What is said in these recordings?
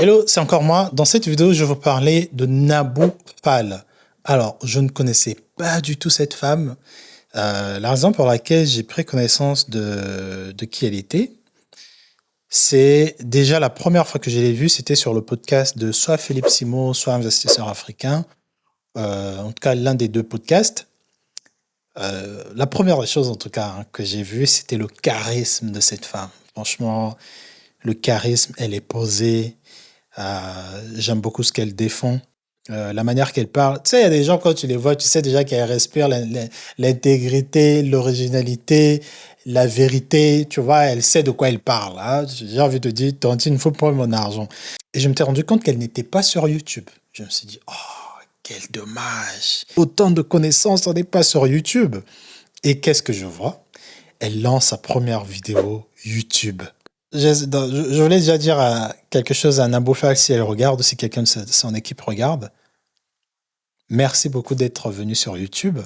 Hello, c'est encore moi. Dans cette vidéo, je vais vous parler de Nabou Fall. Alors, je ne connaissais pas du tout cette femme. La raison pour laquelle j'ai pris connaissance de qui elle était, c'est déjà la première fois que je l'ai vue, c'était sur le podcast de soit Philippe Simo, soit Investisseur Africain. En tout cas, l'un des deux podcasts. La première des choses, en tout cas, que j'ai vue, c'était le charisme de cette femme. Franchement, le charisme, elle est posée. J'aime beaucoup ce qu'elle défend, la manière qu'elle parle. Tu sais, il y a des gens, quand tu les vois, tu sais déjà qu'elle respire l'intégrité, l'originalité, la vérité. Tu vois, elle sait de quoi elle parle. Hein. J'ai envie de dire, Tantine, il faut prendre mon argent. Et je me suis rendu compte qu'elle n'était pas sur YouTube. Je me suis dit, oh, quel dommage. Autant de connaissances, on n'est pas sur YouTube. Et qu'est-ce que je vois? Elle lance sa première vidéo YouTube. Je voulais déjà dire quelque chose à Naboufa si elle regarde, ou si quelqu'un de son équipe regarde. Merci beaucoup d'être venu sur YouTube.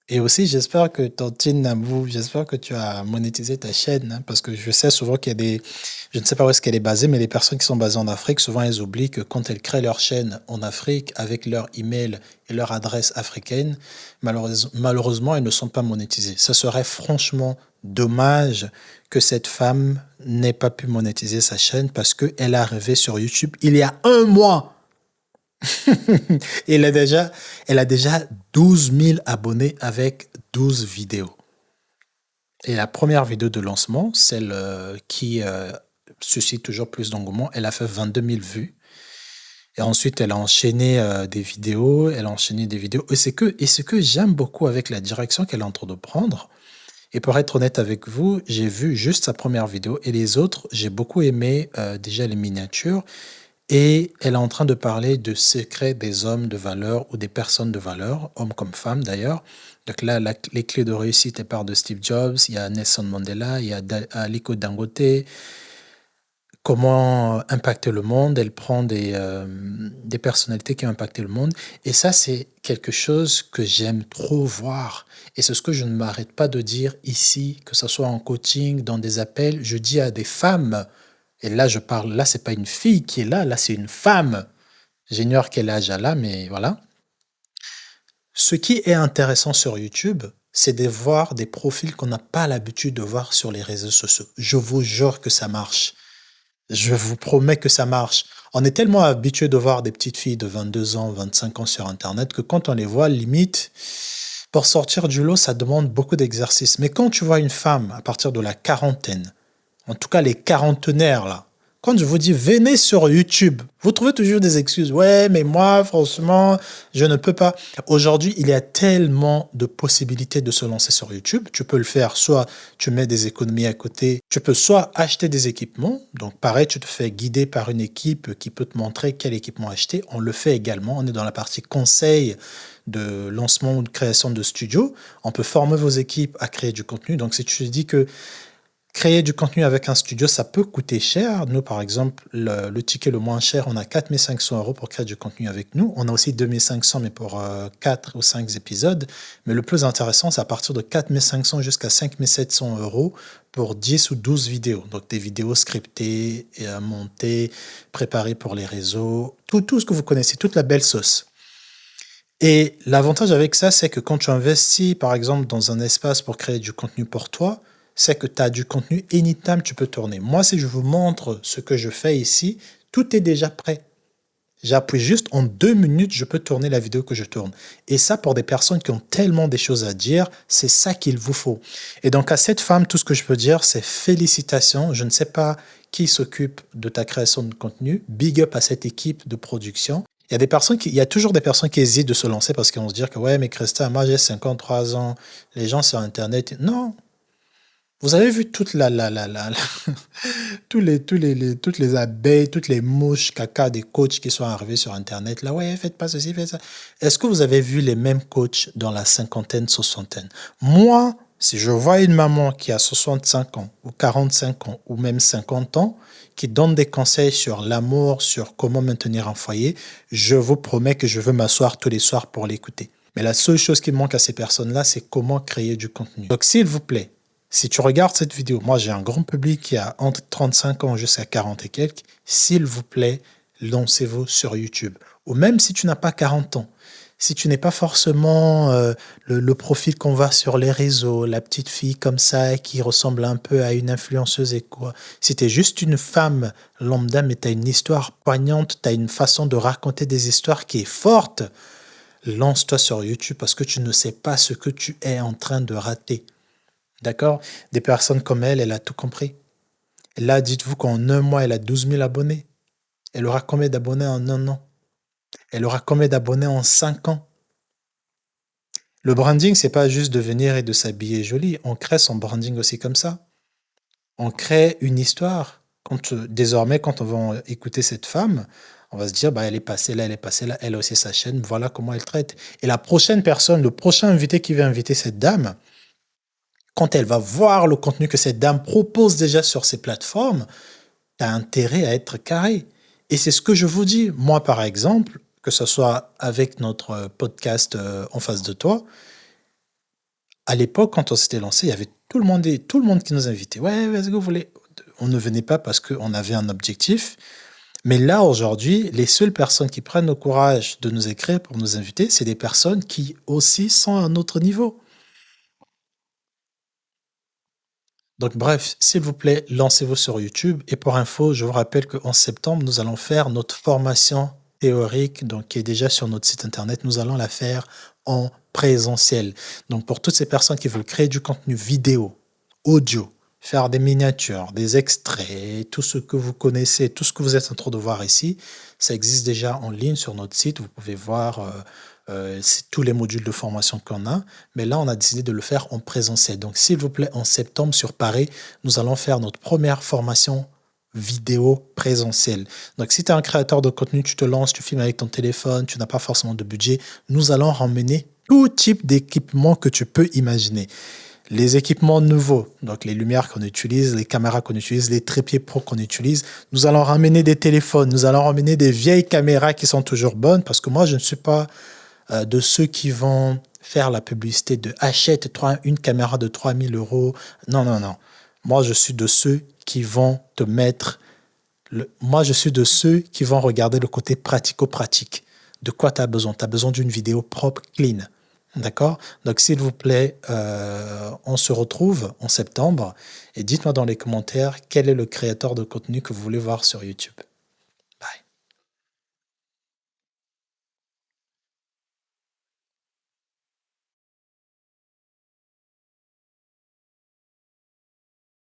Et aussi, j'espère que Tantine Nabou, j'espère que tu as monétisé ta chaîne, hein, parce que je sais souvent qu'il y a des... Je ne sais pas où est-ce qu'elle est basée, mais les personnes qui sont basées en Afrique, souvent elles oublient que quand elles créent leur chaîne en Afrique, avec leur email et leur adresse africaine, malheureusement, elles ne sont pas monétisées. Ça serait franchement dommage que cette femme n'ait pas pu monétiser sa chaîne parce qu'elle est arrivée sur YouTube il y a un mois. Et elle a déjà 12 000 abonnés avec 12 vidéos. Et la première vidéo de lancement, celle qui suscite toujours plus d'engouement, elle a fait 22 000 vues. Et ensuite, elle a enchaîné des vidéos, Et ce que j'aime beaucoup avec la direction qu'elle est en train de prendre, et pour être honnête avec vous, j'ai vu juste sa première vidéo et les autres, j'ai beaucoup aimé déjà les miniatures. Et elle est en train de parler de secrets des hommes de valeur ou des personnes de valeur, hommes comme femmes d'ailleurs. Donc là, les clés de réussite, elle part de Steve Jobs, il y a Nelson Mandela, il y a Aliko Dangote. Comment impacter le monde, elle prend des personnalités qui ont impacté le monde. Et ça, c'est quelque chose que j'aime trop voir. Et c'est ce que je ne m'arrête pas de dire ici, que ce soit en coaching, dans des appels. Je dis à des femmes, et là je parle, là c'est pas une fille qui est là c'est une femme. J'ignore quel âge elle a, mais voilà. Ce qui est intéressant sur YouTube, c'est de voir des profils qu'on n'a pas l'habitude de voir sur les réseaux sociaux. Je vous jure que ça marche. Je vous promets que ça marche. On est tellement habitué de voir des petites filles de 22 ans, 25 ans sur Internet que quand on les voit, limite, pour sortir du lot, ça demande beaucoup d'exercice. Mais quand tu vois une femme à partir de la quarantaine, en tout cas les quarantenaires là, quand je vous dis venez sur YouTube, vous trouvez toujours des excuses. Ouais, mais moi, franchement, je ne peux pas. Aujourd'hui, il y a tellement de possibilités de se lancer sur YouTube. Tu peux le faire, soit tu mets des économies à côté, tu peux soit acheter des équipements. Donc, pareil, tu te fais guider par une équipe qui peut te montrer quel équipement acheter. On le fait également. On est dans la partie conseil de lancement ou de création de studio. On peut former vos équipes à créer du contenu. Donc, si tu te dis que créer du contenu avec un studio, ça peut coûter cher. Nous, par exemple, le ticket le moins cher, on a 4 500 € pour créer du contenu avec nous. On a aussi 2 500, mais pour 4 ou 5 épisodes. Mais le plus intéressant, c'est à partir de 4 500 jusqu'à 5 700 € pour 10 ou 12 vidéos. Donc, des vidéos scriptées, et montées, préparées pour les réseaux. Tout ce que vous connaissez, toute la belle sauce. Et l'avantage avec ça, c'est que quand tu investis, par exemple, dans un espace pour créer du contenu pour toi, c'est que tu as du contenu anytime, tu peux tourner. Moi, si je vous montre ce que je fais ici, tout est déjà prêt. J'appuie juste en 2 minutes, je peux tourner la vidéo que je tourne. Et ça, pour des personnes qui ont tellement des choses à dire, c'est ça qu'il vous faut. Et donc, à cette femme, tout ce que je peux dire, c'est félicitations. Je ne sais pas qui s'occupe de ta création de contenu. Big up à cette équipe de production. Il y a toujours des personnes qui hésitent de se lancer parce qu'ils vont se dire que ouais, mais Christa, moi j'ai 53 ans, les gens sur Internet. Non, vous avez vu toutes les abeilles, toutes les mouches, caca des coachs qui sont arrivés sur Internet. Là, ouais, faites pas ceci, faites ça. Est-ce que vous avez vu les mêmes coachs dans la cinquantaine, soixantaine? Moi, si je vois une maman qui a 65 ans, ou 45 ans, ou même 50 ans, qui donne des conseils sur l'amour, sur comment maintenir un foyer, je vous promets que je veux m'asseoir tous les soirs pour l'écouter. Mais la seule chose qui manque à ces personnes-là, c'est comment créer du contenu. Donc, s'il vous plaît, Si tu regardes cette vidéo, moi j'ai un grand public qui a entre 35 ans jusqu'à 40 et quelques, s'il vous plaît, lancez-vous sur YouTube. Ou même si tu n'as pas 40 ans, si tu n'es pas forcément le profil qu'on voit sur les réseaux, la petite fille comme ça qui ressemble un peu à une influenceuse et quoi. Si tu es juste une femme lambda, mais tu as une histoire poignante, tu as une façon de raconter des histoires qui est forte, lance-toi sur YouTube parce que tu ne sais pas ce que tu es en train de rater. D'accord? Des personnes comme elle a tout compris. Là, dites-vous qu'en un mois, elle a 12 000 abonnés. Elle aura combien d'abonnés en un an? Elle aura combien d'abonnés en 5 ans? Le branding, c'est pas juste de venir et de s'habiller joli. On crée son branding aussi comme ça. On crée une histoire. Désormais, quand on va écouter cette femme, on va se dire, bah, elle est passée là, elle est passée là, elle a aussi sa chaîne, voilà comment elle traite. Et la prochaine personne, le prochain invité qui va inviter cette dame, quand elle va voir le contenu que cette dame propose déjà sur ces plateformes, tu as intérêt à être carré. Et c'est ce que je vous dis. Moi, par exemple, que ce soit avec notre podcast En face de toi, à l'époque, quand on s'était lancé, il y avait tout le monde qui nous invitait. Ouais, vas-y, vous voulez. On ne venait pas parce qu'on avait un objectif. Mais là, aujourd'hui, les seules personnes qui prennent le courage de nous écrire pour nous inviter, c'est des personnes qui aussi sont à un autre niveau. Donc bref, s'il vous plaît, lancez-vous sur YouTube. Et pour info, je vous rappelle qu'en septembre, nous allons faire notre formation théorique, donc qui est déjà sur notre site internet. Nous allons la faire en présentiel. Donc pour toutes ces personnes qui veulent créer du contenu vidéo, audio, faire des miniatures, des extraits, tout ce que vous connaissez, tout ce que vous êtes en train de voir ici, ça existe déjà en ligne sur notre site. Vous pouvez voir c'est tous les modules de formation qu'on a. Mais là, on a décidé de le faire en présentiel. Donc, s'il vous plaît, en septembre sur Paris, nous allons faire notre première formation vidéo présentielle. Donc, si tu es un créateur de contenu, tu te lances, tu filmes avec ton téléphone, tu n'as pas forcément de budget, nous allons ramener tout type d'équipement que tu peux imaginer. Les équipements nouveaux, donc les lumières qu'on utilise, les caméras qu'on utilise, les trépieds pro qu'on utilise, nous allons ramener des téléphones, nous allons ramener des vieilles caméras qui sont toujours bonnes parce que moi, je ne suis pas de ceux qui vont faire la publicité de achète une caméra de 3 000 euros. Non, non, non. Moi, je suis de ceux qui vont te mettre. Moi, je suis de ceux qui vont regarder le côté pratico-pratique. De quoi tu as besoin? Tu as besoin d'une vidéo propre, clean. D'accord? Donc, s'il vous plaît, on se retrouve en septembre et dites-moi dans les commentaires quel est le créateur de contenu que vous voulez voir sur YouTube.